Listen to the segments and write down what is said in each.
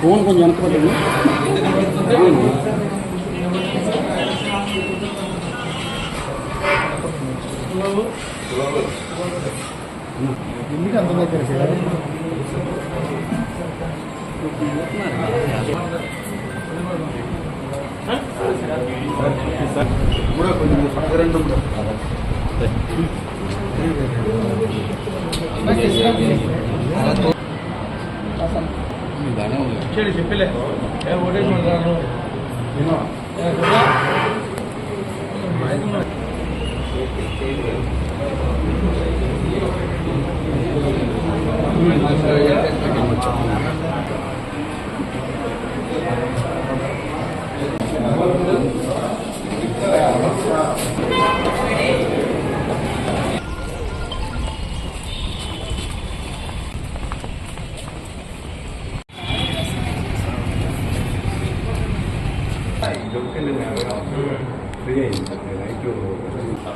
Phone కొంచెం వెనకపోతుంది. ఎందుకు అంత దగ్గర కూడా కొంచెం సహకరండి చెప్పలే ఓటేసుకుంటాను.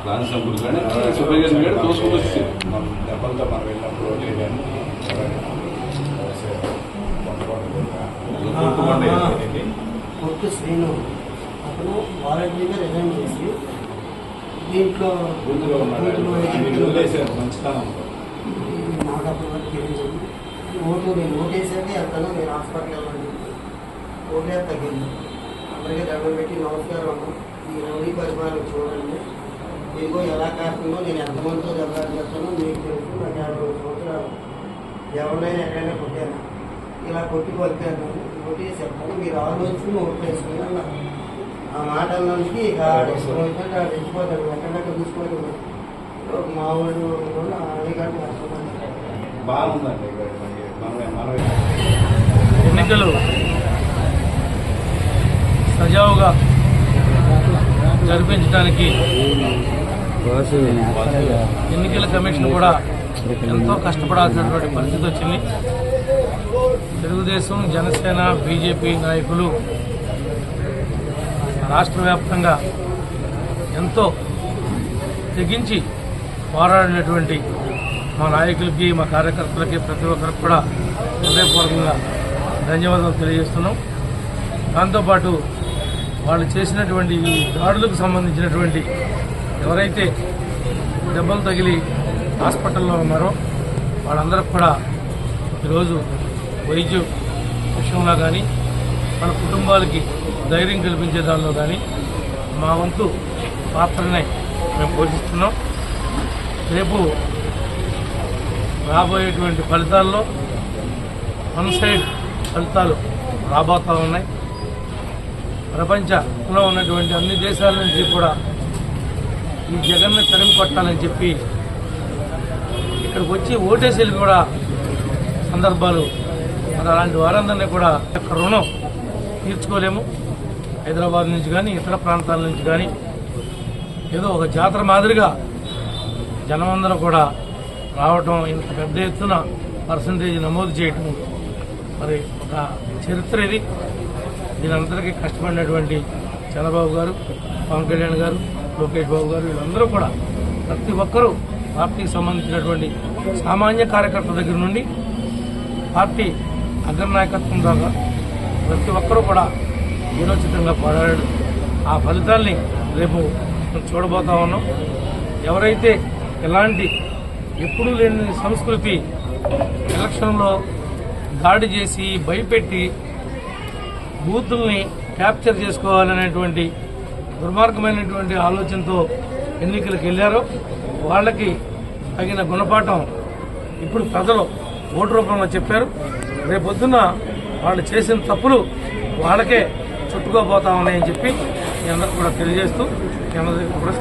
ప్లాన్ సంపుల్ కానీ సూపర్వైజర్ గారు తోసుకుంటూ దెబ్బలతో మనం వెళ్ళినప్పుడు కొత్త శ్రీను అతను వాలంటీర్గా రిజైన్ చేసి దీంట్లో మంచితనం నాకు అప్పటి వరకు తెలియదు. నేను ఓటేసాక వెళ్తాను, నేను హాస్పిటల్ వెళ్ళండి, ఓటే తగ్గింది. అందరికీ దండం పెట్టి నమస్కారం, ఈ రౌడీ పరిమాణం చూడండి, మీకు ఎలా కాస్తుందో, నేను ఎంతమందితో దెబ్బలు చేస్తానో మీకు తెలుసు. నాకు 50 సంవత్సరాలు ఎవరినైనా ఎక్కడైనా కొట్టాను, ఇలా కొట్టి కొలిపాను, ఓటేసి చెప్తాను, మీరు ఆలోచించి ఓట్లు వేసుకుని అన్నారు. ఆ మాట అన్నందుకు ఇక రెచ్చిపోతాడు, ఎక్కడెక్కడ చూసుకోవాలి. మావాడు అడిగాడు బాగుందండి. ఎన్నికలు సజావుగా జరిపించడానికి ఎన్నికల కమిషన్ కూడా ఎంతో కష్టపడాల్సినటువంటి పరిస్థితి వచ్చింది. తెలుగుదేశం, జనసేన, బీజేపీ నాయకులు రాష్ట్ర వ్యాప్తంగా ఎంతో తెగించి పోరాడినటువంటి మా నాయకులకి, మా కార్యకర్తలకి, ప్రతి ఒక్కరికి కూడా హృదయపూర్వకంగా ధన్యవాదాలు తెలియజేస్తున్నాం. దాంతోపాటు వాళ్ళు చేసినటువంటి ఈ దాడులకు సంబంధించినటువంటి ఎవరైతే దెబ్బలు తగిలి హాస్పిటల్లో ఉన్నారో వాళ్ళందరికీ కూడా ఈరోజు వైద్య విషయంలో కానీ, మన కుటుంబాలకి ధైర్యం కల్పించే దానిలో కానీ మా వంతు పాత్రనే మేము పోషిస్తున్నాం. రేపు రాబోయేటువంటి ఫలితాల్లో వన్ సైడ్ ఫలితాలు రాబోతూ ఉన్నాయి. ప్రపంచంలో ఉన్నటువంటి అన్ని దేశాల నుంచి కూడా ఈ జగన్ను తరిమి కొట్టాలని చెప్పి ఇక్కడికి వచ్చి ఓటేసీలు కూడా సందర్భాలు. మరి అలాంటి వారందరినీ కూడా రుణం తీర్చుకోలేము. హైదరాబాద్ నుంచి కానీ, ఇతర ప్రాంతాల నుంచి కానీ ఏదో ఒక జాతర మాదిరిగా జనమందరూ కూడా రావటం, ఇంత పెద్ద ఎత్తున పర్సంటేజ్ నమోదు చేయటం మరి ఒక చరిత్ర ఇది. దీనందరికీ కష్టపడినటువంటి చంద్రబాబు గారు, పవన్ కళ్యాణ్ గారు, లోకేష్ బాబు గారు, వీళ్ళందరూ కూడా ప్రతి ఒక్కరూ పార్టీకి సంబంధించినటువంటి సామాన్య కార్యకర్తల దగ్గర నుండి పార్టీ అగ్రనాయకత్వం దాకా ప్రతి ఒక్కరూ కూడా వీరోచితంగా పోరాడాడు. ఆ ఫలితాల్ని రేపు చూడబోతా ఉన్నాం. ఎవరైతే ఎలాంటి ఎప్పుడూ లేని సంస్కృతి ఎలక్షన్లో దాడి చేసి భయపెట్టి బూతుల్ని క్యాప్చర్ చేసుకోవాలనేటువంటి దుర్మార్గమైనటువంటి ఆలోచనతో ఎన్నికలకు వెళ్ళారో వాళ్ళకి తగిన గుణపాఠం ఇప్పుడు ప్రజలు ఓటు రూపంలో చెప్పారు. రేపొద్దున వాళ్ళు చేసిన తప్పులు వాళ్ళకే చుట్టుకోబోతా ఉన్నాయని చెప్పి మీ అందరూ కూడా తెలియజేస్తూ మీ అందరికీ కూడా